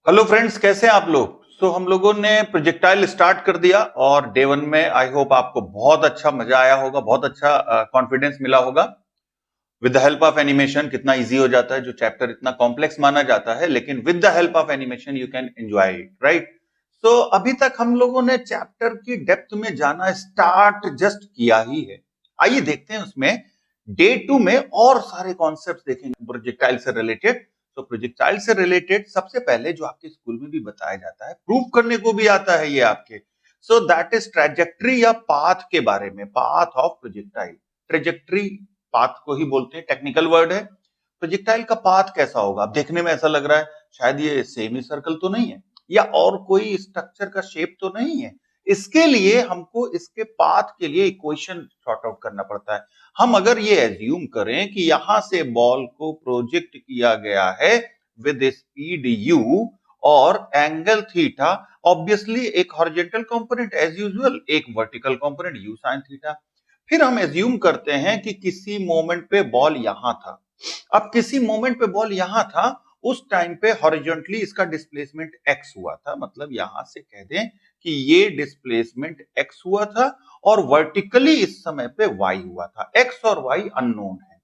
Hello friends, कैसे हैं आप लोग। हम लोगों ने प्रोजेक्टाइल स्टार्ट कर दिया और डे वन में आई होप आपको बहुत अच्छा मजा आया होगा, बहुत अच्छा कॉन्फिडेंस मिला होगा। With the help of animation कितना इजी हो जाता है, जो चैप्टर इतना कॉम्प्लेक्स माना जाता है, लेकिन with the help of animation you can enjoy it, right. अभी तक हम लोगों ने चैप्टर की डेप्थ में जाना स्टार्ट जस्ट किया ही है। आइए देखते हैं उसमें डे टू में और सारे कॉन्सेप्ट देखेंगे प्रोजेक्टाइल से रिलेटेड। प्रोजेक्टाइल से रिलेटेड सबसे पहले जो आपके स्कूल में भी बताया जाता है, प्रूव करने को भी आता है ये आपके। दैट इज ट्रेजेक्ट्री या पाथ के बारे में, path of projectile. Trajectory path को ही बोलते हैं, टेक्निकल वर्ड है। प्रोजेक्टाइल का पाथ कैसा होगा। अब देखने में ऐसा लग रहा है शायद ये सेमी सर्कल तो नहीं है, या और कोई स्ट्रक्चर का शेप तो नहीं है। इसके लिए हमको इसके पाथ के लिए इक्वेशन सॉर्ट आउट करना पड़ता है। हम अगर ये एज्यूम करें कि यहां से बॉल को प्रोजेक्ट किया गया है विद स्पीड u और एंगल थीटा, ऑब्वियसली एक हॉरिजॉन्टल कंपोनेंट एज यूजुअल, एक vertical component u sin theta. फिर हम एज्यूम करते हैं कि किसी मोमेंट पे बॉल यहां था। अब किसी मोमेंट पे बॉल यहां था, उस टाइम पे हॉरिजॉन्टली इसका डिस्प्लेसमेंट x हुआ था, मतलब यहां से कह दें कि ये डिस्प्लेसमेंट x हुआ था और वर्टिकली इस समय पे y हुआ था। x और y अननोन है,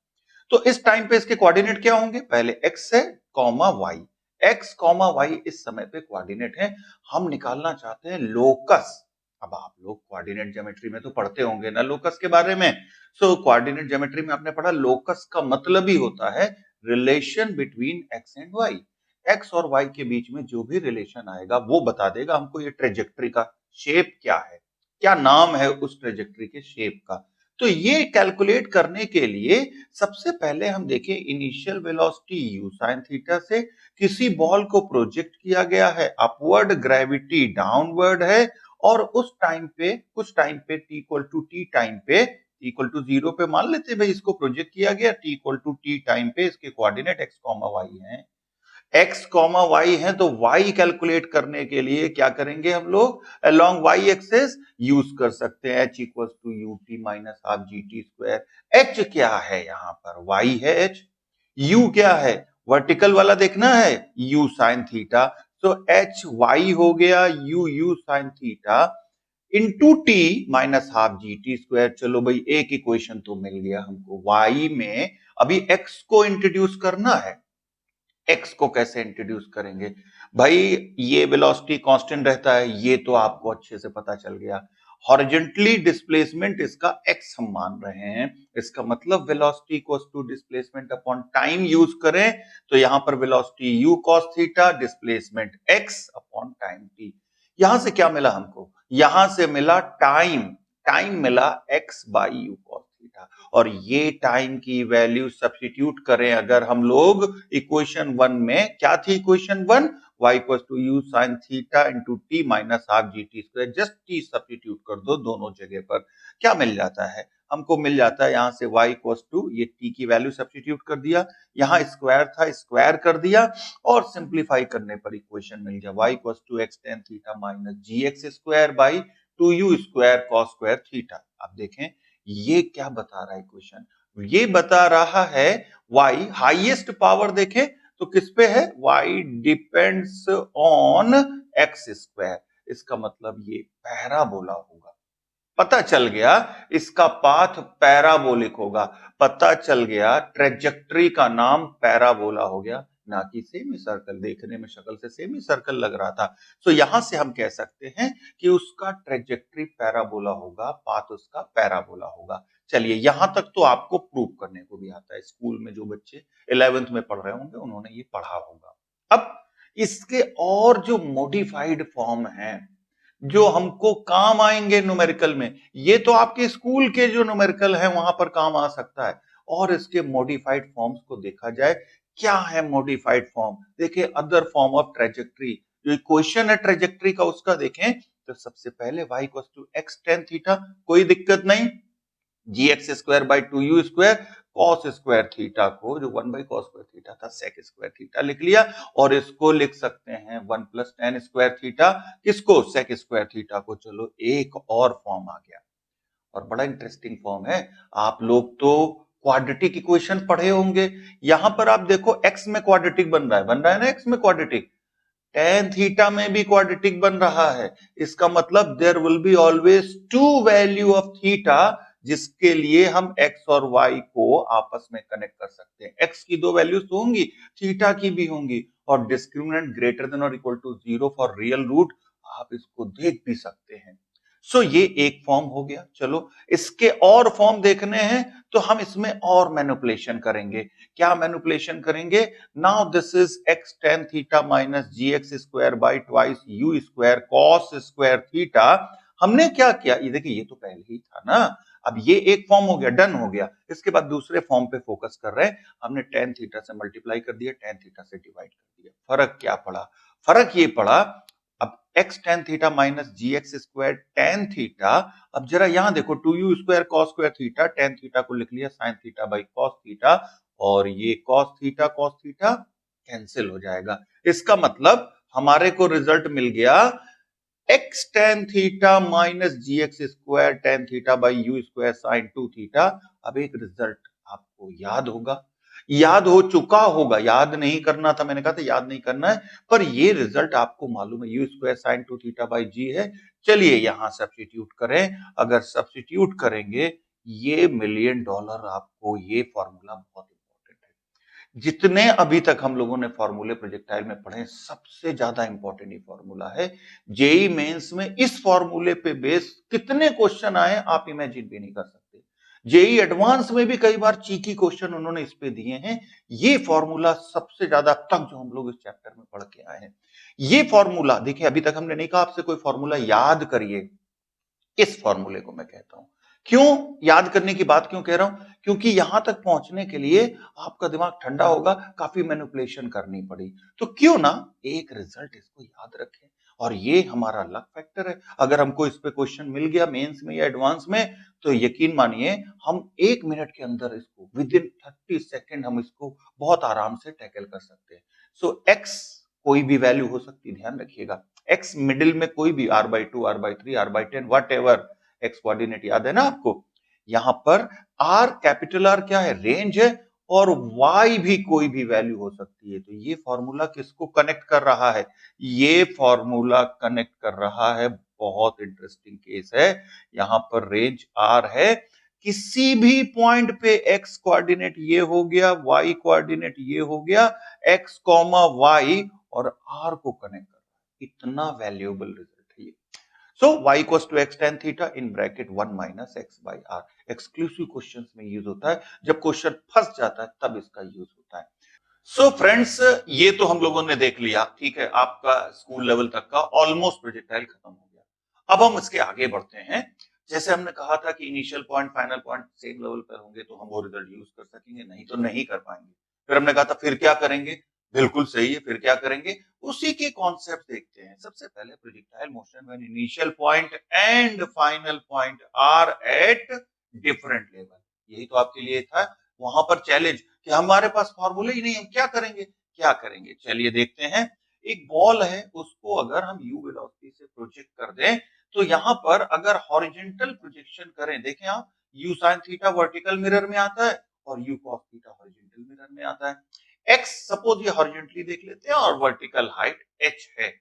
तो इस टाइम पे इसके कोऑर्डिनेट क्या होंगे, पहले x है comma y। x comma y इस समय पे कोऑर्डिनेट है। हम निकालना चाहते हैं लोकस। अब आप लोग कोऑर्डिनेट ज्योमेट्री में तो पढ़ते होंगे ना लोकस के बारे में। कोऑर्डिनेट ज्योमेट्री में आपने पढ़ा लोकस का मतलब ही होता है relation between x and y। x और y के बीच में जो भी रिलेशन आएगा वो बता देगा हमको ये ट्रेजेक्ट्री का शेप क्या है, क्या नाम है उस ट्रेजेक्ट्री के शेप का। तो ये कैलकुलेट करने के लिए सबसे पहले हम देखें initial velocity u sin theta से किसी बॉल को प्रोजेक्ट किया गया है, अपवर्ड ग्रेविटी डाउनवर्ड है, और उस टाइम पे कुछ टाइम पे t equal to t time पे इक्वल टू 0 पे मान लेते हैं भाई इसको प्रोजेक्ट किया गया, t equal to t time पे इसके कोऑर्डिनेट x कॉमा y है। x कॉमा y है तो y कैलकुलेट करने के लिए क्या करेंगे हम लोग, अलोंग y एक्सेस यूज कर सकते हैं h equal to u t minus half g t square. h क्या है यहाँ पर, y है h। u क्या है, वर्टिकल वाला देखना है, u साइन थीटा। तो h y हो गया u sign theta into t minus half g t square. चलो भाई एक इक्वेशन तो मिल गया हमको। y में अभी x को इंट्रोड्यूस करना है। x को कैसे इंट्रोड्यूस करेंगे भाई, ये वेलोसिटी कांस्टेंट रहता है, ये तो आपको अच्छे से पता चल गया। हॉरिजॉन्टली डिस्प्लेसमेंट इसका x हम मान रहे हैं, इसका मतलब velocity equals to displacement upon time use करें तो यहां पर velocity u cos theta displacement x upon time t। यहां से क्या मिला हमको, यहां से मिला टाइम, टाइम मिला x by u cos theta. और ये टाइम की वैल्यू सब्स्टिट्यूट करें अगर हम लोग इक्वेशन वन में, क्या थी equation one, y equal to u sine theta into t minus half g t square. Just t substitute कर दो दोनों जगह पर, क्या मिल जाता है हमको, मिल जाता है यहां से y इक्वल टू ये t की वैल्यू सब्स्टिट्यूट कर दिया, यहाँ स्क्वायर था स्क्वायर कर दिया, और सिंप्लीफाई करने पर इक्वेशन मिल गया y equal to x tan theta minus g x square by two you square cos square theta. अब देखें ये क्या बता रहा है इक्वेशन, ये बता रहा है y हाईएस्ट पावर देखें तो किस पे है, y depends on x square. इसका मतलब ये पैराबोला होगा, पता चल गया इसका पाथ पैराबोलिक होगा, पता चल गया ट्रेजेक्ट्री का नाम पैराबोला हो गया, ना कि सेमी सर्कल। देखने में शक्ल से सेमी सर्कल लग रहा था। यहां से हम कह सकते हैं कि उसका ट्रेजेक्ट्री पैराबोला होगा, पाथ उसका पैराबोला होगा। चलिए यहां तक तो आपको प्रूव करने को भी आता है, स्कूल में जो बच्चे 11th में पढ़ रहे होंगे उन्होंने ये पढ़ा होगा। अब इसके और जो मॉडिफाइड फॉर्म है जो हमको काम आएंगे न्यूमेरिकल में, ये तो आपके स्कूल के जो न्यूमेरिकल है वहां पर काम आ सकता है, और इसके मॉडिफाइड फॉर्म्स को देखा जाए, क्या है मॉडिफाइड फॉर्म, देखिए अदर फॉर्म ऑफ ट्रेजेक्ट्री, जो इक्वेशन है ट्रेजेक्ट्री का उसका देखें तो सबसे पहले y equal to x tan theta, कोई दिक्कत नहीं, G x square by two you square cos square theta को, जो one by cos square theta था, सेक स्क्वायर थीटा लिख लिया, और इसको लिख सकते हैं one plus ten square theta, किसको, सेक स्क्वायर थीटा को। चलो एक और फॉर्म आ गया, और बड़ा इंटरेस्टिंग फॉर्म है। आप लोग तो क्वाड्रेटिक इक्वेशन पढ़े होंगे, यहां पर आप देखो x में क्वाड्रेटिक बन रहा है ना, x में क्वाड्रेटिक, tan थीटा में भी क्वाड्रेटिक बन रहा है, इसका मतलब there will be always two value of theta, जिसके लिए हम x और y को आपस में कनेक्ट कर सकते हैं। x की दो वैल्यूज तो होंगी, थीटा की भी होंगी, और डिस्क्रिमिनेंट ग्रेटर देन और equal to 0 for real root, आप इसको देख भी सकते हैं। सो ये एक फॉर्म हो गया। चलो इसके और फॉर्म देखने हैं तो हम इसमें और मैनिपुलेशन करेंगे। क्या मैनिपुलेशन करेंगे? Now this is x tan theta minus gx square by twice u square cos square theta. हमने क्या किया, ये देखिए ये तो पहले ही था ना, अब ये एक फॉर्म हो गया, डन हो गया। इसके बाद दूसरे फॉर्म पे फोकस कर रहे हैं। हमने tan थीटा से मल्टीप्लाई कर दिया, tan थीटा से डिवाइड कर दिया। फर्क क्या पड़ा? फर्क ये पड़ा, अब x tan theta minus g x square tan theta, अब जरा यहां देखो 2u square cos square theta, tan theta को लिख लिया sin theta by cos theta, और ये cos थीटा कैंसिल हो जाएगा। इसका मतलब हमारे को रिजल्ट मिल गया x tan theta minus g x square tan theta by u square sin 2 theta. अब एक रिजल्ट आपको याद होगा, याद हो चुका होगा, याद नहीं करना था, मैंने कहा था याद नहीं करना है, पर ये रिजल्ट आपको मालूम है, u square sine 2 theta by g है। चलिए यहां सब्स्टिट्यूट करें, अगर सब्स्टिट्यूट करेंगे ये $1 मिलियन आपको, ये फॉर्मूला बहुत इंपॉर्टेंट है। जितने अभी तक हम लोगों ने फॉर्मूले प्रोजेक्टाइल में पढ़े, सबसे ज्यादा इंपॉर्टेंट ये फॉर्मूला है। जेई मेंस में इस फॉर्मूले पे बेस कितने क्वेश्चन आए आप इमेजिन भी नहीं कर सकते। जेई एडवांस में भी कई बार चीकी क्वेश्चन उन्होंने इस पे दिए हैं। ये फॉर्मूला सबसे ज्यादा तक जो हम लोग इस चैप्टर में पढ़ के आए हैं, ये फॉर्मूला देखिए, अभी तक हमने नहीं कहा आपसे कोई फॉर्मूला याद करिए, इस फॉर्मूले को मैं कहता हूं। क्यों याद करने की बात क्यों कह रहा हूं? क्योंकि यहां तक पहुंचने के लिए आपका दिमाग ठंडा होगा, काफी मैनिपुलेशन करनी पड़ी, तो क्यों ना एक रिजल्ट इसको याद रखें। और ये हमारा लक फैक्टर है, अगर हमको इस पे क्वेश्चन मिल गया मेंस में या एडवांस में, तो यकीन मानिए हम 1 मिनट के अंदर इसको विद इन 30 सेकेंड हम इसको बहुत आराम से टैकल कर सकते हैं। सो एक्स कोई भी वैल्यू हो सकती है, ध्यान रखिएगा। एक्स मिडिल में कोई भी r/2 r/3 r/10 what ever, x coordinate याद है ना आपको। यहां पर r कैपिटल R क्या है? रेंज है, और y भी कोई भी वैल्यू हो सकती है। तो ये फॉर्मूला किसको कनेक्ट कर रहा है? ये फॉर्मूला कनेक्ट कर रहा है, बहुत इंटरेस्टिंग केस है। यहां पर रेंज r है, किसी भी पॉइंट पे x कोऑर्डिनेट ये हो गया, y कोऑर्डिनेट ये हो गया, x कॉमा y और r को कनेक्ट कर रहा है। इतना वैल्यूएबल रिजल्ट है ये। So y equals to x tan theta in bracket 1 minus x by r। Exclusive questions में यूज होता है, जब क्वेश्चन फंस जाता है तब इसका यूज होता है। सो फ्रेंड्स, ये तो हम लोगों ने देख लिया, ठीक है, आपका स्कूल लेवल तक का ऑलमोस्ट प्रोजेक्टाइल खत्म हो गया। अब हम इसके आगे बढ़ते हैं। जैसे हमने कहा था कि initial point final point same level पर होंगे तो हम वो रिजल्ट यूज कर सकेंगे, नहीं तो नहीं कर पाएंगे। फिर हमने कहा था फिर क्या करेंगे, बिल्कुल सही है, फिर क्या करेंगे, उसी के कॉन्सेप्ट देखते हैं। सबसे पहले projectile motion when initial point and final point are at different level, यही तो आपके लिए था वहां पर चैलेंज कि हमारे पास फॉर्मूले ही नहीं, हम क्या करेंगे, क्या करेंगे। चलिए देखते हैं। एक बॉल है, उसको अगर हम u वेलोसिटी से प्रोजेक्ट कर दें, तो यहां पर अगर हॉरिजॉन्टल प्रोजेक्शन करें, देखें आप, u sin theta vertical mirror में आता है और u cos theta horizontal mirror में आता है। x सपोज ये हॉरिजॉन्टली देख लेते हैं और वर्टिकल हाइट h है।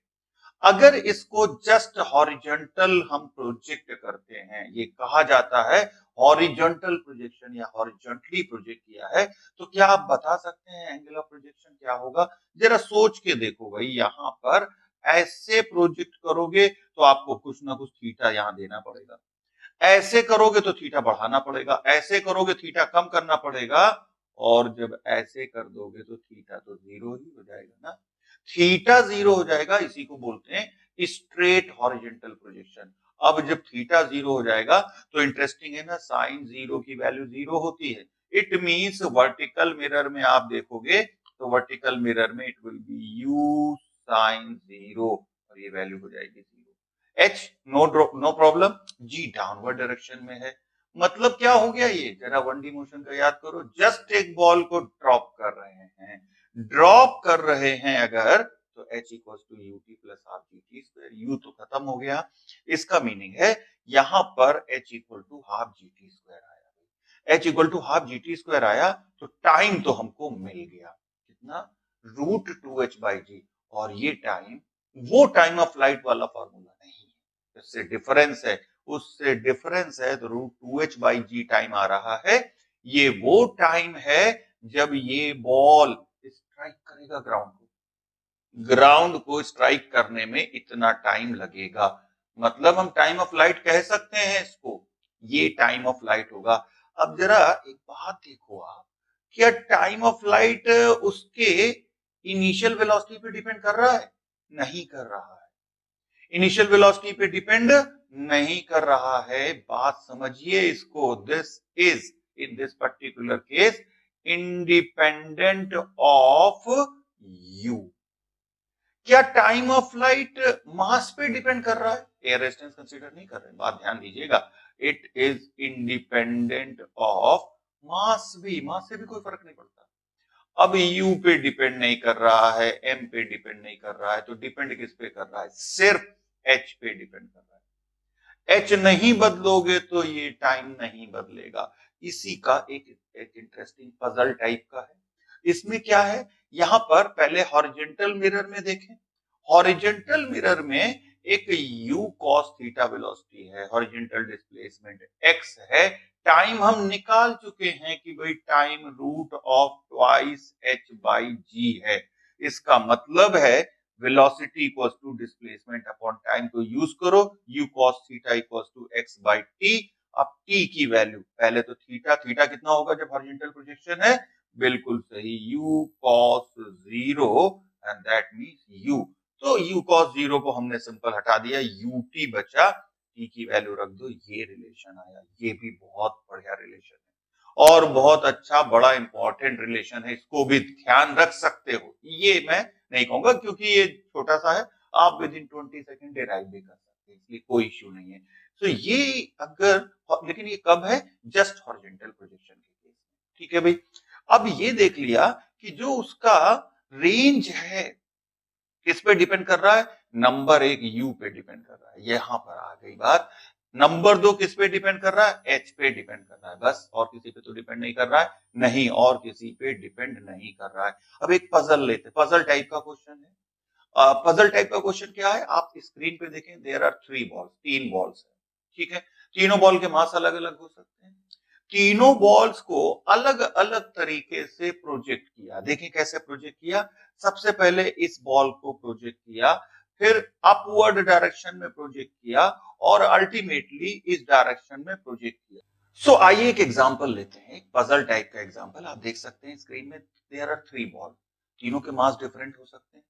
अगर इसको जस्ट हॉरिजॉन्टल हम प्रोजेक्ट करते हैं, ये कहा जाता है हॉरिजॉन्टल प्रोजेक्शन या हॉरिजॉन्टली प्रोजेक्ट किया है, तो क्या आप बता सकते हैं एंगल ऑफ प्रोजेक्शन क्या होगा? जरा सोच के देखो भाई, यहां पर ऐसे प्रोजेक्ट करोगे तो आपको कुछ ना कुछ थीटा यहां देना पड़ेगा, ऐसे करोगे तो थीटा बढ़ाना पड़ेगा, ऐसे करोगे थीटा कम करना पड़ेगा, और जब ऐसे कर दोगे तो थीटा तो जीरो ही हो जाएगा ना। थीटा जीरो हो जाएगा, इसी को बोलते हैं स्ट्रेट हॉरिजॉन्टल प्रोजेक्शन। अब जब थीटा जीरो हो जाएगा तो इंटरेस्टिंग है ना, साइन जीरो की वैल्यू जीरो होती है। इट मींस वर्टिकल मिरर में आप देखोगे तो वर्टिकल मिरर में it will be u sine zero, और ये वैल्यू हो जाएगी zero. h no problem, g downward direction में है। मतलब क्या हो गया, ये जरा 1D मोशन का याद करो, जस्ट एक बॉल को ड्रॉप कर रहे हैं, ड्रॉप कर रहे हैं अगर, तो h equals to ut plus half gt square, u तो खत्म हो गया। इसका मीनिंग है यहां पर h equal to half gt square आया। h equal to half gt square आया तो टाइम तो हमको मिल गया, कितना, √2h/g, और ये टाइम वो टाइम ऑफ फ्लाइट वाला फॉर्मूला नहीं है, उससे डिफरेंस है। तो √2h/g टाइम आ रहा है। ये वो टाइम है जब ये बॉल स्ट्राइक करेगा ग्राउंड को स्ट्राइक करने में इतना टाइम लगेगा। मतलब हम टाइम ऑफ लाइट कह सकते हैं इसको, ये टाइम ऑफ लाइट होगा। अब जरा एक बात देखो आप, क्या टाइम ऑफ लाइट उसके इनिशियल वेलोसिटी पे डिपेंड कर रहा है? नहीं कर रहा है। इनिशियल वेलोसिटी पे डिपेंड नहीं कर रहा है। बात समझिए इसको। This is in this particular case independent of you. क्या टाइम ऑफ फ्लाइट मास पे डिपेंड कर रहा है? एयर रेजिस्टेंस कंसीडर नहीं कर रहे, बात ध्यान दीजिएगा। It is independent of mass भी, मास से भी कोई फर्क नहीं पड़ता। अब यू पे डिपेंड नहीं कर रहा है, एम पे डिपेंड नहीं कर रहा है, तो डिपेंड किस पे कर रहा है? सिर्फ एच पे डिपेंड कर रहा है। एच नहीं बदलोगे तो ये टाइम नहीं बदलेगा। इसी का एक इंटरेस्टिंग पजल टाइप का है। इसमें क्या है, यहां पर पहले हॉरिजॉन्टल मिरर में देखें। हॉरिजॉन्टल मिरर में एक u cos थीटा वेलोसिटी है, हॉरिजॉन्टल डिस्प्लेसमेंट x है। टाइम हम निकाल चुके हैं कि भाई टाइम √2h/g है। इसका मतलब है velocity equals to displacement upon time. तो यूज करो u cos theta equals to x/t। अब t की वैल्यू, पहले तो थीटा कितना होगा जब हॉरिजॉन्टल प्रोजेक्शन है? बिल्कुल सही, u cos 0 and that means u। तो u cos 0 को हमने सिंपल हटा दिया, ut बचा, t की वैल्यू रख दो, ये रिलेशन आया। ये भी बहुत बढ़िया रिलेशन है और बहुत अच्छा बड़ा इंपॉर्टेंट रिलेशन है, इसको भी ध्यान रख सकते हो। ये मैं नहीं कहूंगा क्योंकि ये छोटा सा है, आप विद इन 20 सेकंड डिराइव भी कर सकते हैं, इसलिए कोई इश्यू नहीं है। तो ये अगर, लेकिन ये कब है? जस्ट हॉरिजॉन्टल प्रोजेक्शन के केस में, ठीक है भाई। अब ये देख लिया कि जो उसका रेंज है किस पे डिपेंड कर रहा है? नंबर एक यू पे डिपेंड कर रहा है, यहां पर आ गई बात। नंबर दो किस पे डिपेंड कर रहा है? एच पे डिपेंड कर रहा है, बस। और किसी पे तो डिपेंड नहीं कर रहा है, नहीं, और किसी पे डिपेंड नहीं कर रहा है। अब एक पजल लेते, पजल टाइप का क्वेश्चन है। पजल टाइप का क्वेश्चन क्या है? आप स्क्रीन पे देखें, देयर आर 3 बॉल्स, 3 बॉल्स है, ठीक है। तीनों बॉल के मास अलग अलग हो सकते हैं। तीनों बॉल्स को अलग अलग तरीके से प्रोजेक्ट किया। देखिए कैसे प्रोजेक्ट किया। सबसे पहले इस बॉल को प्रोजेक्ट किया, फिर अपवर्ड डायरेक्शन में प्रोजेक्ट किया और अल्टीमेटली इस डायरेक्शन में प्रोजेक्ट किया। सो आइए एक एग्जांपल लेते हैं, एक पजल टाइप का एग्जांपल। आप देख सकते हैं स्क्रीन में, देयर आर 3 बॉल, तीनों के मास डिफरेंट हो सकते हैं।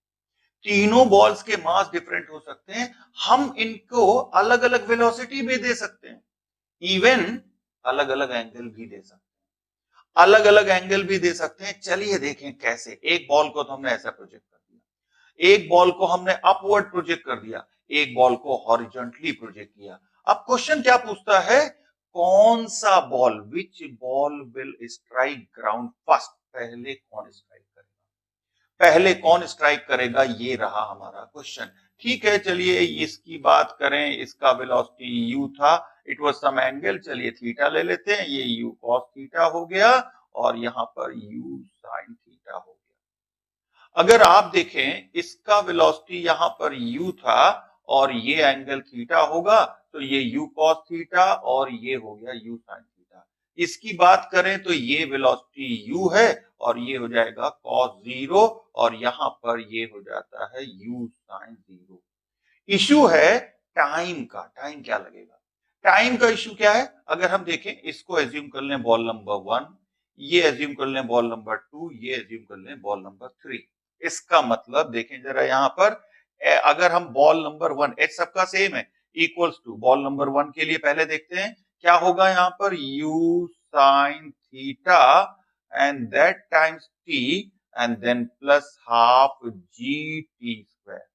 तीनों बॉल्स के मास डिफरेंट हो सकते हैं। हम इनको अलग अलग वेलोसिटी भी दे सकते हैं, इवन अलग अलग एंगल भी दे सकते हैं, अलग अलग एंगल भी दे सकते हैं। चलिए देखें कैसे। एक बॉल को तो हमने ऐसा प्रोजेक्ट कर दिया, एक बॉल को हमने अपवर्ड प्रोजेक्ट कर दिया, एक बॉल को हॉरिजॉन्टली प्रोजेक्ट किया। अब क्वेश्चन क्या पूछता है? कौन सा ball, which ball will strike ground first? पहले कौन स्ट्राइक करेगा, पहले कौन स्ट्राइक करेगा, ये रहा हमारा क्वेश्चन। ठीक है, चलिए इसकी बात करें। इसका वेलोसिटी u था, इट वाज सम एंगल, चलिए थीटा ले लेते हैं, ये u cos थीटा हो गया और यहां पर u sin थीटा हो गया। अगर आप देखें इसका वेलोसिटी यहां पर u था और ये एंगल थीटा होगा, तो ये u cos थीटा और ये हो गया u sin थीटा। इसकी बात करें तो ये वेलोसिटी u है और ये हो जाएगा cos 0 और यहां पर ये हो जाता है u sin 0। इशू है टाइम का, टाइम क्या लगेगा? टाइम का इशू क्या है? अगर हम देखें, इसको एज्यूम कर लें बॉल नंबर 1, ये एज्यूम कर लें बॉल नंबर 2, ये एज्यूम कर लें बॉल नंबर 3। इसका मतलब देखें जरा यहां पर, अगर हम बॉल नंबर 1, एच सबका सेम है, इक्वल्स टू बॉल नंबर 1 के लिए पहले देखते हैं क्या होगा। यहां पर u sin theta and that times t and then plus half gt square.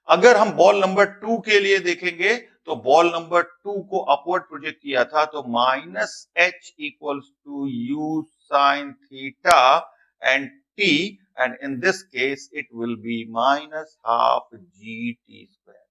अगर हम बॉल नंबर 2 के लिए देखेंगे तो बॉल नंबर 2 को अपवर्ड प्रोजेक्ट किया था, तो minus h equals to u sine theta and t, and in this case it will be minus half g t square.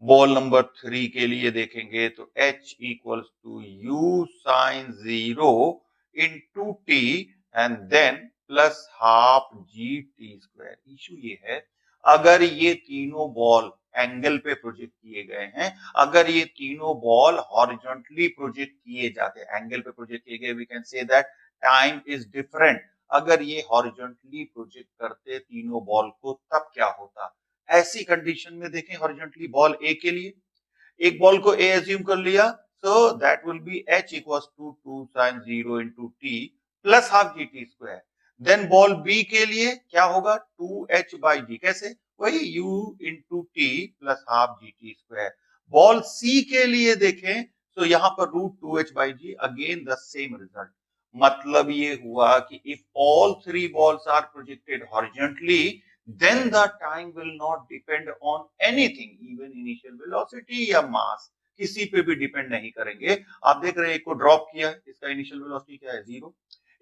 Ball number 3 के लिए देखेंगे तो h equals to u sine 0 into t and then plus half g t square. Issue ये है, अगर ये तीनों ball angle पे प्रोजेक्ट किए गए हैं, अगर ये तीनों बॉल हॉरिजॉन्टली प्रोजेक्ट किए जाते हैं, एंगल पे प्रोजेक्ट किए गए, we can say that time is different. अगर ये हॉरिजॉन्टली प्रोजेक्ट करते तीनों बॉल को तब क्या होता? ऐसी कंडीशन में देखें हॉरिजॉन्टली बॉल ए के लिए, एक बॉल को ए एज्यूम कर लिया, so that will be h equals to 2 sin 0 into t plus half g t square. Then ball B के लिए क्या होगा? 2h by g, कैसे? वही u into t plus half g t square. Ball C के लिए देखें तो यहां पर root 2h by g, again the same result. मतलब ये हुआ कि if all three balls are projected horizontally, then the time will not depend on anything, even initial velocity या mass, किसी पे भी डिपेंड नहीं करेंगे। आप देख रहे हैं एक को ड्रॉप किया है, इसका इनिशियल वेलोसिटी क्या है? 0।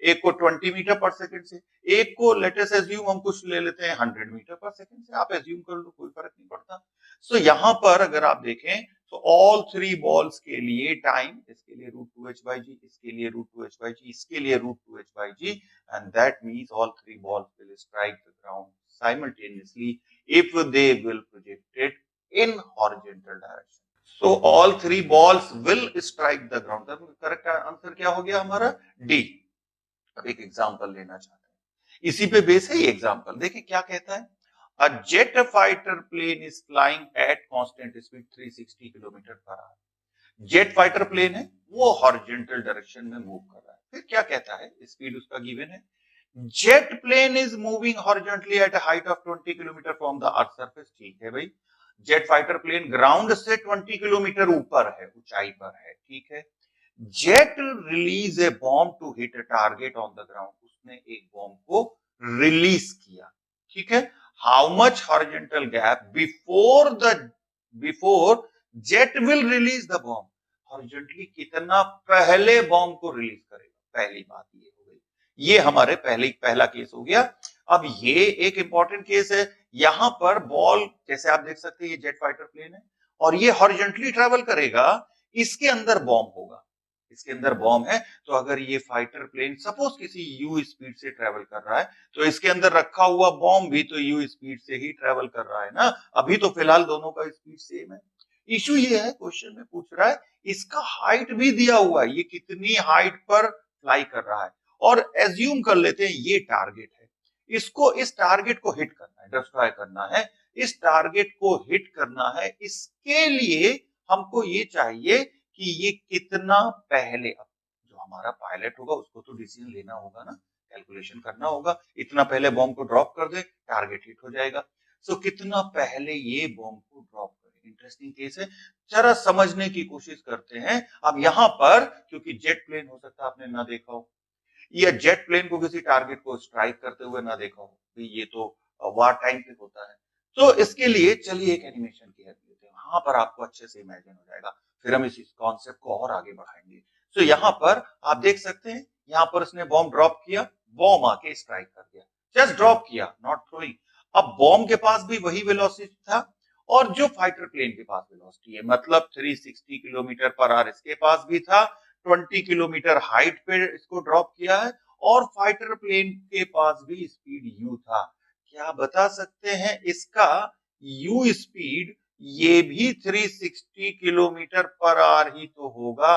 एक को 20 मीटर पर सेकंड से, एक को लेट अस एज्यूम हम कुछ ले लेते हैं 100 मीटर पर सेकंड से, आप एज्यूम कर लो, कोई फर्क नहीं पड़ता। सो यहां पर अगर आप देखें तो ऑल थ्री बॉल्स के लिए टाइम, इसके लिए रूट 2h by g, इसके लिए रूट 2h by g, इसके लिए root 2h by g, and that means all three balls will strike the ground simultaneously if they will projected in horizontal direction. So all three balls will strike the ground. तब correct answer क्या हो गया हमारा? D. अब एक example लेना चाहते हैं, इसी पे बेस है ये एग्जांपल। देखिए क्या कहता है, a jet fighter plane is flying at constant speed 360 kilometre per hour. Jet fighter plane है, वो हॉरिजॉन्टल डायरेक्शन में मूव कर रहा है। फिर क्या कहता है, स्पीड उसका गिवन है, jet plane is moving horizontally at a height of 20 kilometre from the earth surface. ठीक है भाई, जेट फाइटर प्लेन ग्राउंड से 20 किलोमीटर ऊपर है, ऊंचाई पर है, ठीक है। Jet release a bomb to hit a target on the ground, उसने एक बॉम्ब को रिलीज किया, ठीक है। How much horizontal gap before jet will release the bomb, horizontally कितना पहले बॉम्ब को रिलीज करेगा, पहली बात ये हो गई। ये हमारे पहला केस हो गया। अब ये एक इंपॉर्टेंट केस है, यहां पर बॉल जैसे आप देख सकते हैं ये जेट फाइटर प्लेन है और ये हॉरिजॉन्टली ट्रेवल करेगा, इसके अंदर बॉम्ब होगा, इसके अंदर बॉम्ब है। तो अगर ये फाइटर प्लेन सपोज किसी यू स्पीड से ट्रेवल कर रहा है, तो इसके अंदर रखा हुआ बॉम्ब भी तो यू स्पीड से ही ट्रेवल कर रहा है ना। अभी तो फिलहाल दोनों का स्पीड सेम है। इशू ये है, क्वेश्चन में पूछ रहा है इसका हाइट भी दिया हुआ है, ये कितनी हाइट पर फ्लाई कर रहा है, और एज्यूम कर लेते हैं ये टारगेट है, इसको इस टारगेट को हिट करना है, डिस्ट्रॉय करना है, इस टारगेट को हिट करना है। इसके लिए हमको ये चाहिए कि ये कितना पहले, अब जो हमारा पायलट होगा उसको तो डिसीजन लेना होगा ना, कैलकुलेशन करना होगा, इतना पहले बॉम्ब को ड्रॉप कर दे, टारगेट हिट हो जाएगा। सो कितना पहले ये बॉम्ब को ड्रॉप करे, इंटरेस्टिंग केस है, जरा समझने की कोशिश करते हैं। अब यहां पर क्योंकि जेट प्लेन हो सकता है आपने ना देखा हो, या जेट प्लेन को किसी टारगेट को स्ट्राइक करते हुए ना देखा हो, ये तो वार टाइम पे होता है। तो इसके लिए चलिए एक एनिमेशन की हेल्प लेते हैं, वहां पर आपको अच्छे से इमेजिन हो जाएगा, फिर हम इस कॉन्सेप्ट को और आगे बढ़ाएंगे। तो यहाँ पर आप देख सकते हैं, यहाँ पर उसने बॉम्ब ड्रॉप किया, बॉम्ब आके स्ट्राइक कर दिया, जस्ट ड्रॉप किया, नॉट थ्रोइंग। अब बॉम्ब के पास भी वही वेलोसिटी था और जो फाइटर प्लेन के पास वेलोसिटी है, मतलब 360 किलोमीटर पर आवर इसके पास भी था, 20 किलोमीटर हाइट पे इसको ड्रॉप किया है, और फाइटर प्लेन के पास भी स्पीड यू था। क्या बता सकते हैं इसका यू स्पीड? ये भी 360 किलोमीटर पर आवर ही तो होगा,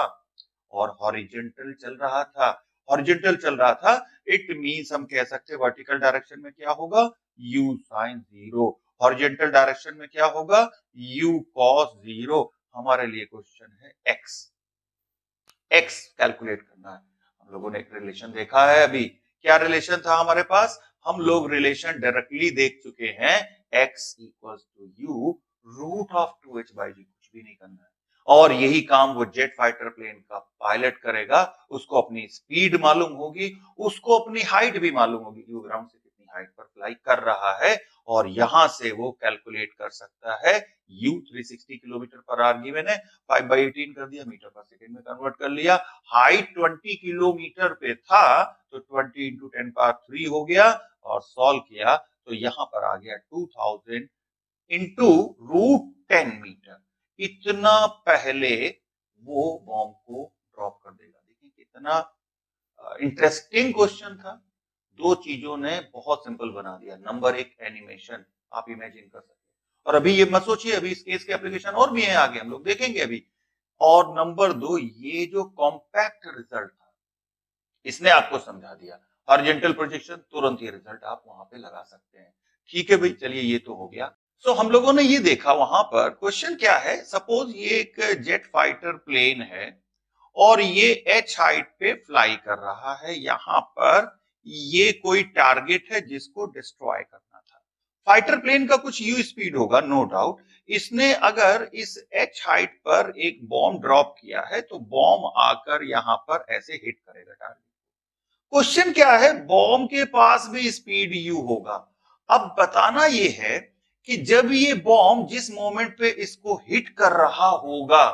और हॉरिजॉन्टल चल रहा था, हॉरिजॉन्टल चल रहा था, इट मींस हम कह सकते हैं वर्टिकल डायरेक्शन में क्या होगा? u sin 0। हॉरिजॉन्टल डायरेक्शन में क्या होगा? u cos 0। हमारे लिए क्वेश्चन है x, x कैलकुलेट करना है। हम लोगों ने एक रिलेशन देखा है अभी, क्या रिलेशन था हमारे पास? हम लोग रिलेशन डायरेक्टली देख चुके हैं, x equals to u root of 2h by g, कुछ भी नहीं करना है। और यही काम वो जेट फाइटर प्लेन का पायलट करेगा, उसको अपनी स्पीड मालूम होगी, उसको अपनी हाइट भी मालूम होगी कि वो ग्राउंड से कितनी हाइट पर फ्लाई कर रहा है, और यहां से वो कैलकुलेट कर सकता है u 360 kilometre per our given है, 5/18 कर दिया, मीटर पर सेकंड में कन्वर्ट कर लिया, हाइट 20 किलोमीटर पे था तो 20 इंटू 10 पावर 3 हो गया, और सॉल्व किया तो यहां पर आ गया 2000 इंटू रूट 10 मीटर। इतना पहले वो बॉम्ब को ड्रॉप कर देगा। देखिए कितना इंटरेस्टिंग क्वेश्चन था, दो चीजों ने बहुत सिंपल बना दिया। नंबर एक एनिमेशन, आप इमेजिन कर सकते हैं। और अभी ये मत सोचिए, अभी इस केस के एप्लीकेशन और भी हैं आगे, हम लोग देखेंगे अभी। और नंबर 2, ये जो कॉम्पैक्ट रिजल्ट था, इसने आपको समझा दिया। हॉरिजॉन्टल प्रोजेक्शन, तुरंत ये रिजल्ट आप वहां पे लगा सकते हैं। ठीक है भाई, चलिए ये तो हो गया। सो हम लोगों ने ये देखा वहां पर क्वेश्चन क्या है, सपोज ये एक जेट फाइटर प्लेन है और ये एच हाइट पे फ्लाई कर रहा है। यहां पर ये कोई टारगेट है जिसको डिस्ट्रॉय करना था। फाइटर प्लेन का कुछ यू स्पीड होगा, नो डाउट। इसने अगर इस एच हाइट पर एक बॉम्ब ड्रॉप किया है तो बॉम्ब आकर यहां पर ऐसे हिट करेगा टारगेट। क्वेश्चन क्या है, बॉम्ब के पास भी स्पीड यू होगा। अब बताना ये है कि जब ये बॉम्ब जिस मोमेंट पे इसको हिट कर रहा होगा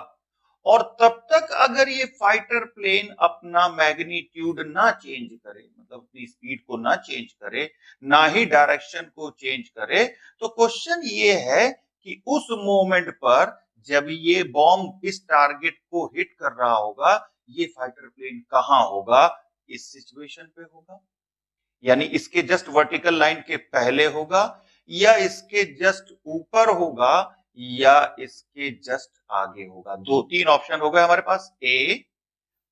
और तब तक अगर ये फाइटर प्लेन अपना मैग्नीट्यूड ना चेंज करे, मतलब अपनी स्पीड को ना चेंज करे, ना ही डायरेक्शन को चेंज करे, तो क्वेश्चन ये है कि उस मोमेंट पर जब ये बॉम्ब इस टारगेट को हिट कर रहा होगा, ये फाइटर प्लेन कहां होगा? इस सिचुएशन पे होगा, यानी इसके जस्ट वर्टिकल लाइन के पहले होगा, या इसके जस्ट ऊपर होगा, या इसके जस्ट आगे होगा। 2-3 ऑप्शन हो गए हमारे पास, ए,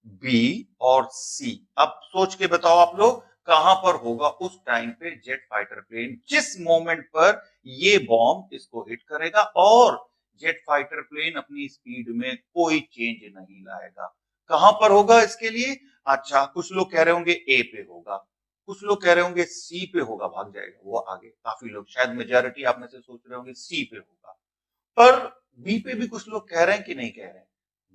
बी और सी। अब सोच के बताओ आप लोग, कहां पर होगा उस टाइम पे जेट फाइटर प्लेन, जिस मोमेंट पर ये बॉम्ब इसको हिट करेगा और जेट फाइटर प्लेन अपनी स्पीड में कोई चेंज नहीं लाएगा। कहां पर होगा इसके लिए? अच्छा, कुछ लोग कह रहे होंगे ए पे होगा, कुछ लोग कह रहे होंगे सी पे होगा, भाग जाएगा वो आगे। काफी लोग, शायद मेजॉरिटी आप में से सोच रहे होंगे सी पे होगा, पर बी पे भी कुछ लोग कह रहे हैं कि नहीं कह रहे हैं?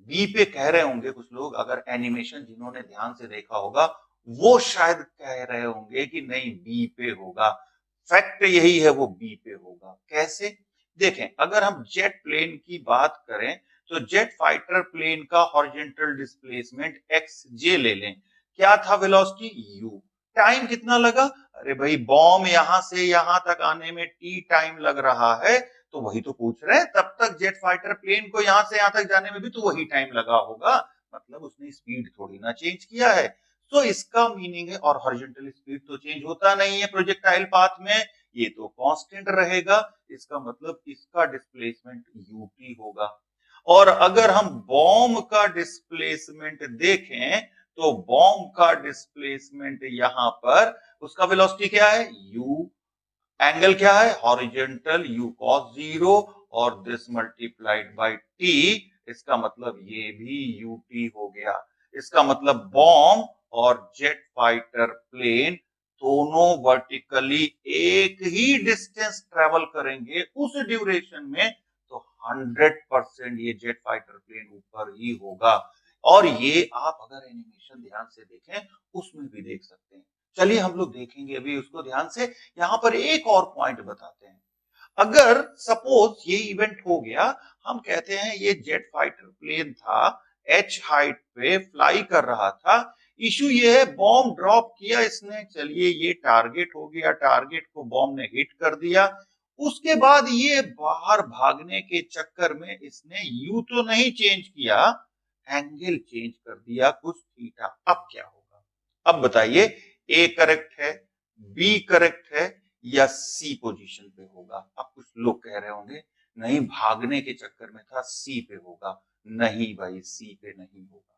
बी पे कह रहे होंगे कुछ लोग, अगर एनिमेशन जिन्होंने ध्यान से देखा होगा वो शायद कह रहे होंगे कि नहीं बी पे होगा। फैक्ट यही है, वो बी पे होगा। कैसे? देखें, अगर हम जेट प्लेन की बात करें तो जेट फाइटर प्लेन का हॉरिजॉन्टल डिस्प्लेसमेंट एक्स जे ले लें। क्या था वेलोसिटी? यू। टाइम कितना लगा? अरे भाई, बॉम्ब यहां से यहां तक आने में टी टाइम लग रहा है, तो वही तो पूछ रहे हैं, तब तक जेट फाइटर प्लेन को यहां से यहां तक जाने में भी तो वही टाइम लगा होगा, मतलब उसने स्पीड थोड़ी ना चेंज किया है। तो इसका मीनिंग है, और हॉरिजॉन्टल स्पीड तो चेंज होता नहीं है प्रोजेक्टाइल पाथ में, ये तो कांस्टेंट रहेगा। इसका मतलब इसका डिस्प्लेसमेंट यूटी होगा। और अगर हम बॉम्ब का डिस्प्लेसमेंट देखें तो बॉम्ब का डिस्प्लेसमेंट यहां पर उसका वेलोसिटी क्या है? यू। एंगल क्या है? हॉरिजॉन्टल, यू cos 0 और दिस मल्टीप्लाइड बाय टी। इसका मतलब ये भी यूटी हो गया। इसका मतलब बॉम्ब और जेट फाइटर प्लेन दोनों वर्टिकली एक ही डिस्टेंस ट्रेवल करेंगे उस ड्यूरेशन में, तो 100% ये जेट फाइटर प्लेन ऊपर ही होगा। और ये आप अगर एनिमेशन ध्यान से देखें उसमें भी देख सकते हैं। चलिए हम लोग देखेंगे अभी उसको ध्यान से। यहां पर एक और पॉइंट बताते हैं। अगर सपोज ये इवेंट हो गया, हम कहते हैं ये जेट फाइटर प्लेन था, एच हाइट पे फ्लाई कर रहा था। इशू ये है, बॉम्ब ड्रॉप किया इसने, चलिए ये टारगेट हो गया, टारगेट को बॉम्ब ने हिट कर दिया। उसके बाद ये बाहर भागने के चक्कर में इसने यू तो नहीं चेंज किया, एंगल चेंज कर दिया कुछ थीटा। अब क्या होगा? अब बताइए, ए करेक्ट है, बी करेक्ट है, या सी पोजीशन पे होगा? अब कुछ लोग कह रहे होंगे नहीं, भागने के चक्कर में था, सी पे होगा। नहीं भाई, सी पे नहीं होगा।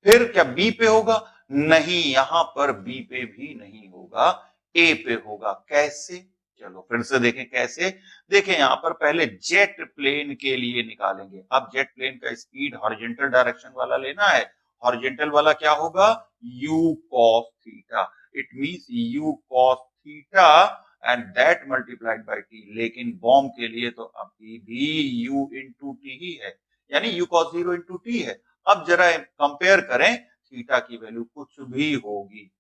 फिर क्या बी पे होगा? नहीं, यहां पर बी पे भी नहीं होगा, ए पे होगा। कैसे? चलो फिर से देखें कैसे। देखें, यहां पर पहले जेट प्लेन के लिए निकालेंगे। अब जेट प्लेन का स्पीड हॉरिजॉन्टल डायरेक्शन वाला लेना है। हॉरिजॉन्टल वाला क्या होगा? u cos theta. It means u cos theta and that multiplied by t। लेकिन बॉम्ब के लिए तो अभी भी u इंटू टी ही है, यानी u cos 0 इंटू टी है। अब जरा कंपेयर करें, थीटा की वैल्यू कुछ भी होगी,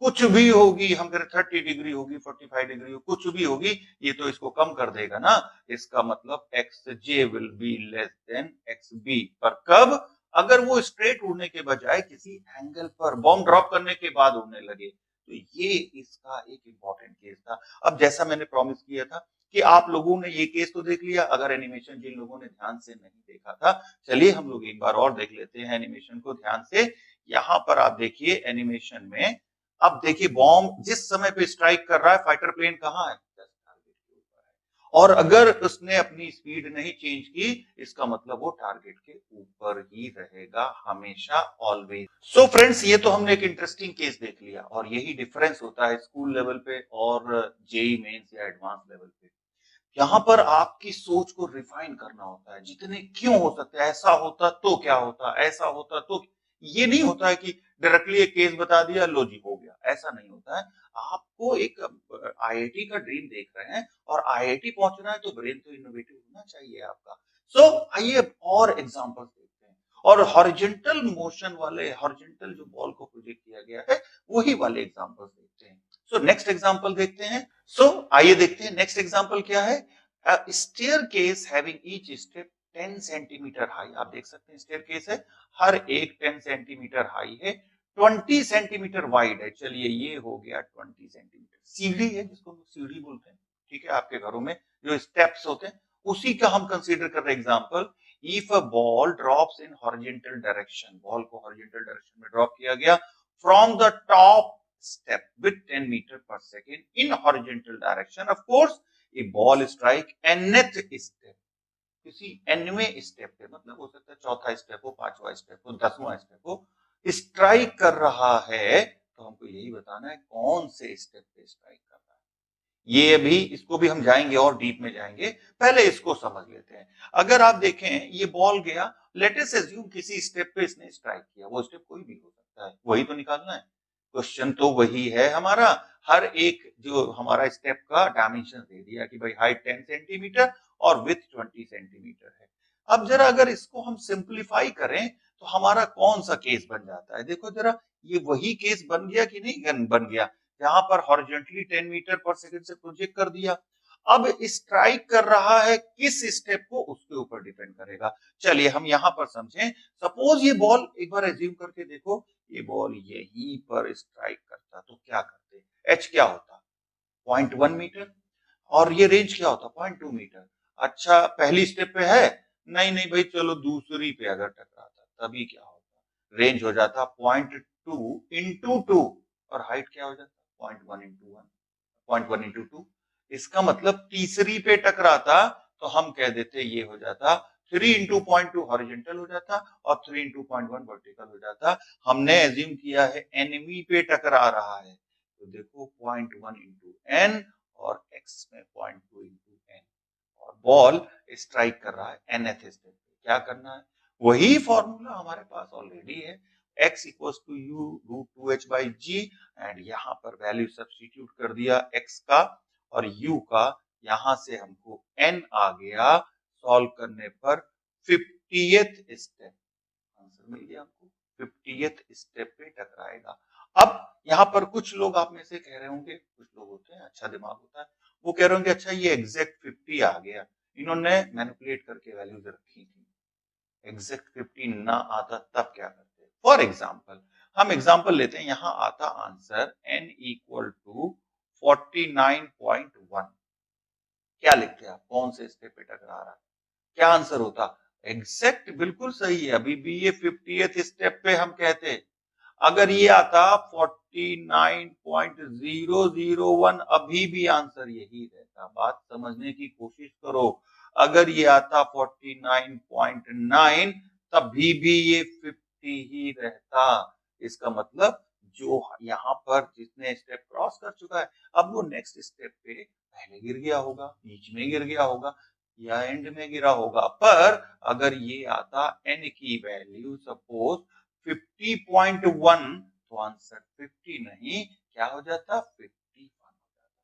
कुछ भी होगी, हम कह रहे 30 डिग्री होगी, 45 डिग्री होगी, कुछ भी होगी, ये तो इसको कम कर देगा ना। इसका मतलब x J will be less than x B. पर कब? अगर वो स्ट्रेट उड़ने के बजाय किसी एंगल पर बॉम्ब ड्रॉप करने के बाद उड़ने लगे, तो ये इसका एक इंपॉर्टेंट केस था। अब जैसा मैंने प्रॉमिस किया था कि आप लोगों ने ये केस तो देख लिया, अगर एनिमेशन जिन लोगों ने ध्यान से नहीं देखा था, चलिए हम लोग एक बार और देख लेते हैं एनिमेशन को ध्यान से। यहां पर आप देखिए एनिमेशन में, अब देखिए बॉम्ब जिस समय पे स्ट्राइक कर रहा है, फाइटर प्लेन कहां है? जस्ट टारगेट के ऊपर है। और अगर उसने अपनी स्पीड नहीं चेंज की, इसका मतलब वो टारगेट के ऊपर ही रहेगा हमेशा, ऑलवेज। सो फ्रेंड्स, ये तो हमने एक इंटरेस्टिंग केस देख लिया, और यही डिफरेंस होता है स्कूल लेवल पे और जेई मेंस या एडवांस लेवल पे। यहाँ पर आपकी सोच को रिफाइन करना होता है, जितने क्यों हो सकते हैं, ऐसा होता तो क्या होता, ऐसा होता तो। ये नहीं होता है कि डायरेक्टली एक केस बता दिया, लो जी हो गया, ऐसा नहीं होता है। आपको एक आईआईटी का ड्रीम देख रहे हैं और आईआईटी पहुंचना है, तो ब्रेन तो इनोवेटिव होना चाहिए आपका। सो आइए और एग्जांपल्स देखते हैं, और हॉरिजॉन्टल मोशन वाले, हॉरिजॉन्टल जो बॉल को प्रोजेक्ट किया गया है, वही वाले एग्जांपल्स देखते हैं। सो नेक्स्ट एग्जांपल देखते हैं। सो आइए देखते हैं नेक्स्ट एग्जांपल क्या है। Staircase having each step 10 centimetre high. आप देख सकते हैं स्टेयरकेस है, हर एक 10 सेंटीमीटर हाई है, 20 सेंटीमीटर वाइड है। चलिए ये हो गया 20 सेंटीमीटर। सीढ़ी है, जिसको हम सीढ़ी बोलते हैं, ठीक है, आपके घरों में जो स्टेप्स होते हैं, उसी का हम कंसीडर कर रहे हैं example. If a ball drops in horizontal direction, ball को हॉरिजॉन्टल डायरेक्शन में ड्रॉप किया गया from the top step with 10 meter per second in horizontal direction. Of course, a ball strike nth step, किसी nवें step पे, मतलब हो सकता है चौथा स्टेप हो, पांचवा स्टेप हो, 10वां स्टेप हो, स्ट्राइक कर रहा है, तो हमको यही बताना है कौन से स्टेप पे स्ट्राइक कर रहा है। ये भी, इसको भी हम जाएंगे और डीप में जाएंगे, पहले इसको समझ लेते हैं। अगर आप देखें ये बॉल गया, लेट अस अज्यूम किसी स्टेप पे इसने स्ट्राइक किया, वो स्टेप कोई भी हो सकता है, वही तो निकालना है। क्वेश्चन तो वही है हमारा। हर एक जो हमारा स्टेप का डायमेंशन दे दिया कि भाई हाइट 10 सेंटीमीटर और विथ 20 सेंटीमीटर है। अब जरा अगर इसको हम सिंप्लीफाई करें, तो हमारा कौन सा केस बन जाता है, देखो जरा, ये वही केस बन गया कि नहीं बन गया, जहां पर हॉरिजॉन्टली 10 मीटर पर सेकंड से प्रोजेक्ट कर दिया। अब स्ट्राइक कर रहा है किस स्टेप को, उसके ऊपर डिपेंड करेगा। चलिए हम यहां पर समझें। सपोज ये बॉल, एक बार एज्यूम करके देखो, ये बॉल यहीं पर स्ट्राइक करता, तो क्या करते, एच क्या होता, 0.1 मीटर, और ये रेंज क्या होता, 0.2 मीटर। अच्छा पहली स्टेप पे है, नहीं नहीं भाई, चलो दूसरी पे अगर टकराता, तभी क्या होता, रेंज हो जाता 0.2 इंटू 2, और हाइट क्या हो जाता, 0.1 इंटू 1, 0.1 इंटू 2। इसका मतलब तीसरी पे टकराता, तो हम कह देते ये हो जाता 3 इंटू 0.2 हॉरिजॉन्टल हो जाता, और 3 इंटू 0.1 वर्टिकल हो जाता। हमने एज्यूम किया है एनवी पे टकरा रहा है, तो देखो 0.1 इंटू एन, और x में 0.2 इंटू एन, और बॉल स्ट्राइक कर रहा है nth स्टेप पे। क्या करना है, वही फॉर्मूला हमारे पास ऑलरेडी है, x equals to u root 2h by g, and यहाँ पर वैल्यू सब्स्टिट्यूट कर दिया x का और u का, यहां से हमको n आ गया, सॉल्व करने पर 50th स्टेप, आंसर मिल गया हमको, 50th स्टेप पे टकराएगा। अब यहाँ पर कुछ लोग आप में से कह रहे होंगे, कुछ लोग होते हैं अच्छा दिमाग होता है, वो कह रहे होंगे अच्छा ये एग्जैक्ट 50 आ गया, इन्होंने मैनिपुलेट करके वैल्यूज रखी थी, एग्जैक्ट 50 ना आता तब क्या करते। फॉर एग्जाम्पल, हम एग्जाम्पल लेते हैं, यहाँ आता आंसर n इक्वल टू 49.1, क्या लिखते हैं आप, कौन से स्टेप पे टकरा रहा है, क्या आंसर होता, एग्जैक्ट बिल्कुल सही है, अभी भी ये 50th स्टेप पे हम कहते। अगर ये आता 49.001, अभी भी आंसर यही रहता, बात समझने की कोशिश करो। अगर ये आता 49.9, तभी भी ये 50 ही रहता। इसका मतलब जो यहाँ पर जितने स्टेप क्रॉस कर चुका है, अब वो नेक्स्ट स्टेप पे पहले गिर गया होगा, बीच में गिर गया होगा, या एंड में गिरा होगा। पर अगर ये आता n की वैल्यू सपोज 50.1, तो आंसर 50 नहीं, क्या हो जाता, 51 हो जाता।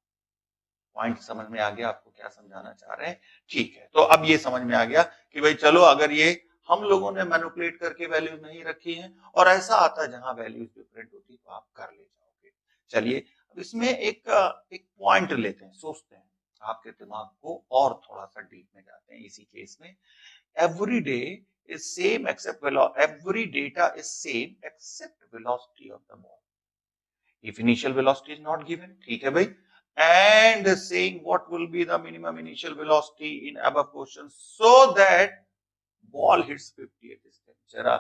पॉइंट समझ में आ गया आपको क्या समझाना चाह रहे हैं, ठीक है। तो अब ये समझ में आ गया कि भाई चलो, अगर ये हम लोगों ने मैनिपुलेट करके वैल्यूज नहीं रखी हैं, और ऐसा आता है जहां वैल्यूज डिफरेंट होती, तो आप कर ले जाओगे। चलिए अब इसमें एक पॉइंट लेते हैं, सोचते हैं, आपके दिमाग को और थोड़ा सा डीप में जाते हैं इसी केस में। every day is same except every data is same except velocity of the ball. If initial velocity is not given, ठीक है भाई, and saying what will be the minimum initial velocity in above question so that ball hits 50th step. जरा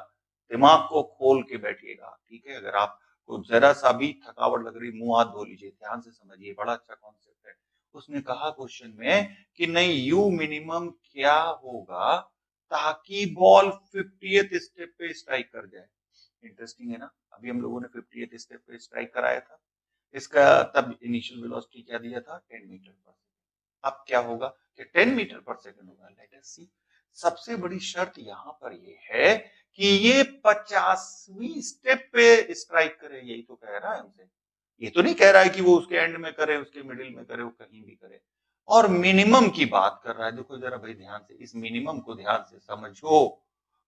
दिमाग को खोल के बैठिएगा, ठीक है। अगर आपको जरा सा भी थकावट लग रही, मुंह हाथ धो लीजिए, ध्यान से समझिए, बड़ा अच्छा कॉन्सेप्ट है। उसने कहा क्वेश्चन में कि नहीं यू मिनिमम क्या होगा ताकि बॉल 50th स्टेप पे स्ट्राइक कर जाए। इंटरेस्टिंग है ना, अभी हम लोगों ने 50th स्टेप पे स्ट्राइक कराया था, इसका तब इनिशियल वेलोसिटी क्या दिया था 10 मीटर पर सेकंड। अब क्या होगा कि 10 मीटर पर सेकंड होगा। लेट अस सी। सबसे बड़ी शर्त यहां पर ये है कि ये 50वीं स्टेप पे स्ट्राइक करे, यही तो कह रहा है हमसे। ये तो नहीं कह रहा है कि वो उसके एंड में करे, उसके मिडिल में करे, वो कहीं भी करे। और मिनिमम की बात कर रहा है। देखो जरा भाई ध्यान से, इस मिनिमम को ध्यान से समझो,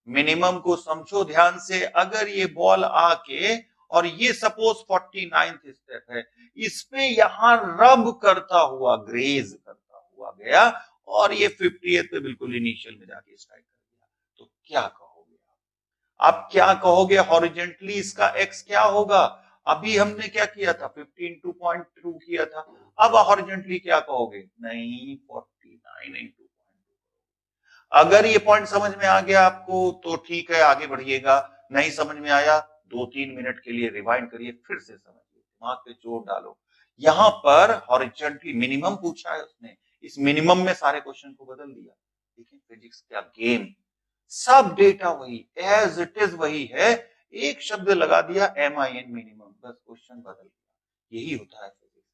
मिनिमम को समझो ध्यान से। अगर ये बॉल आके और ये सपोज 49th स्टेप है, इस पे यहां रब करता हुआ, ग्रेज करता हुआ गया और ये 50th पे बिल्कुल इनिशियल में जाके स्ट्राइक कर दिया, तो क्या कहोगे आप क्या कहोगे? हॉरिजेंटली इसका एक्स क्या होगा? अभी हमने क्या किया था, 50 इंटू 0.2 किया था। अब हॉरिजेंटली क्या कहोगे? नहीं, 49 इंटू 0.2। अगर ये पॉइंट समझ में आ गया आपको तो ठीक है, आगे बढ़िएगा। नहीं समझ में आया, 2-3 मिनट के लिए रिवाइंड करिए, फिर से समझिए, दिमाग पे जोर डालो। यहां पर हॉरिजॉन्टली मिनिमम पूछा है उसने, इस मिनिमम में सारे क्वेश्चन को बदल दिया। देखिए फिजिक्स क्या गेम, सब डेटा वही एज इट इज वही है, एक शब्द लगा दिया MIN मिनिमम, बस क्वेश्चन बदल गया। यही होता है फिजिक्स।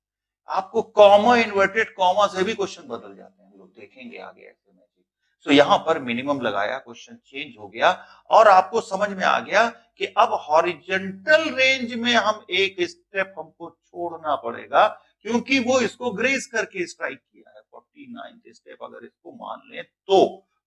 आपको कॉमा, इन्वर्टेड कॉमा से भी क्वेश्चन बदल जाते हैं, हम लोग देखेंगे आगे ऐसे में। तो यहां पर मिनिमम लगाया, क्वेश्चन चेंज हो गया और आपको समझ में आ गया कि अब हॉरिजॉन्टल रेंज में हम एक स्टेप हमको छोड़ना पड़ेगा, क्योंकि वो इसको ग्रेस करके स्ट्राइक किया है। 49th स्टेप अगर इसको मान लें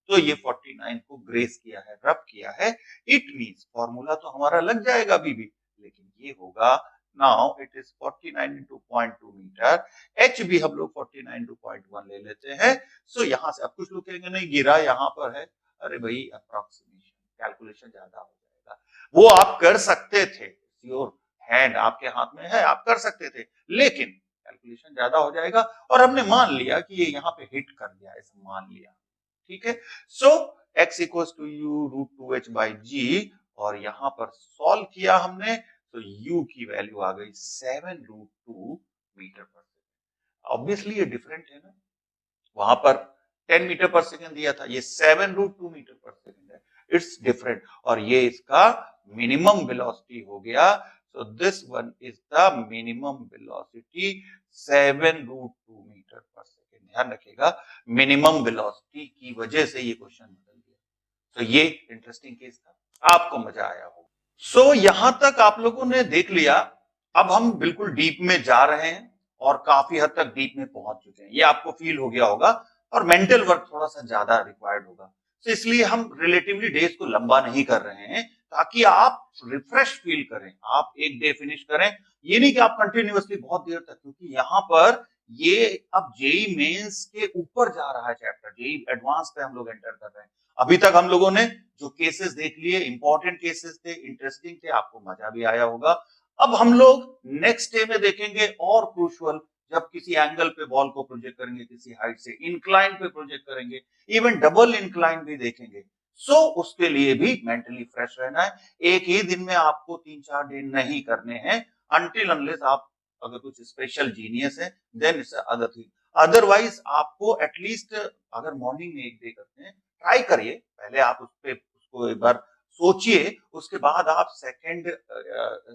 तो ये 49 को ग्रेस किया है, रब किया है। इट मींस फॉर्मूला तो हमारा लग जाएगा अभी भी, लेकिन ये होगा now it is 49 into 0.2 metre. H भी हम लोग 49 इंटू 0.1 ले लेते हैं। सो यहां से अब कुछ लोग कहेंगे नहीं गिरा यहां पर है, अरे भाई अप्रोक्सीमेशन कैलकुलेशन ज्यादा हो जाएगा। वो आप कर सकते थे, योर हैंड आपके हाथ में है, आप कर सकते थे, लेकिन कैलकुलेशन ज्यादा हो जाएगा और हमने मान लिया कि ये यहाँ पे हिट कर गया, ऐसा मान लिया। ठीक है, so x equals to u root 2h by g, और यहां पर सॉल्व किया हमने तो u की वैल्यू आ गई 7 root 2 metre per second. Obviously ये डिफरेंट है ना, वहां पर 10 मीटर पर सेकंड दिया था, ये 7 रूट 2 मीटर पर सेकंड है, इट्स डिफरेंट। और ये इसका मिनिमम वेलोसिटी हो गया। So this one is the minimum velocity 7 root 2 metre per second. ध्यान रखिएगा, मिनिमम वेलोसिटी की वजह से ये क्वेश्चन बदल गया। तो ये इंटरेस्टिंग केस था, आपको मजा आया होगा। सो यहां तक आप लोगों ने देख लिया। अब हम बिल्कुल डीप में जा रहे हैं और काफी हद तक डीप में पहुंच चुके हैं, ये आपको फील हो गया होगा, और मेंटल वर्क थोड़ा सा ज्यादा रिक्वायर्ड होगा। तो इसलिए हम रिलेटिवली डेज को लंबा नहीं कर रहे हैं, ताकि आप रिफ्रेश फील करें, आप एक डे फिनिश करें। ये नहीं कि आप कंटिन्यूअसली बहुत देर तक, क्योंकि यहाँ पर ये अब जेई मेंस के ऊपर जा रहा है चैप्टर, जेई एडवांस पे हम लोग एंटर कर रहे हैं। अभी तक हम लोगों ने जो केसेस देख लिए, इंपॉर्टेंट केसेस थे, इंटरेस्टिंग थे, आपको मजा भी आया होगा। अब हम लोग नेक्स्ट डे में देखेंगे और क्रूशियल, जब किसी एंगल पे बॉल को प्रोजेक्ट करेंगे, किसी हाइट से इंक्लाइन पे प्रोजेक्ट करेंगे, इवन डबल इंक्लाइन भी देखेंगे। सो उसके लिए भी मेंटली फ्रेश रहना है। एक ही दिन में आपको 3-4 डे नहीं करने हैं, अनटिल अनलेस आप अगर कुछ स्पेशल जीनियस है, then it's other thing. Otherwise आपको एटलीस्ट, अगर मॉर्निंग में एक डे करते हैं, ट्राई करिए, पहले आप उस पे उसको एक बार सोचिए, उसके बाद आप सेकेंड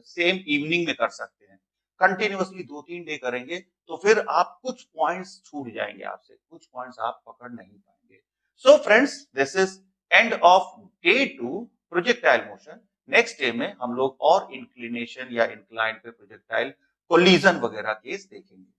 सेम इवनिंग में कर सकते हैं। कंटिन्यूअसली 2-3 डे करेंगे तो फिर आप कुछ पॉइंट्स छूट जाएंगे आपसे, कुछ पॉइंट्स आप पकड़ नहीं पाएंगे। So friends, this is end of day 2 projectile motion. Next day में हम लोग और इंक्लिनेशन या इंक्लाइन पे प्रोजेक्टाइल कोलिजन वगैरह केस देखेंगे।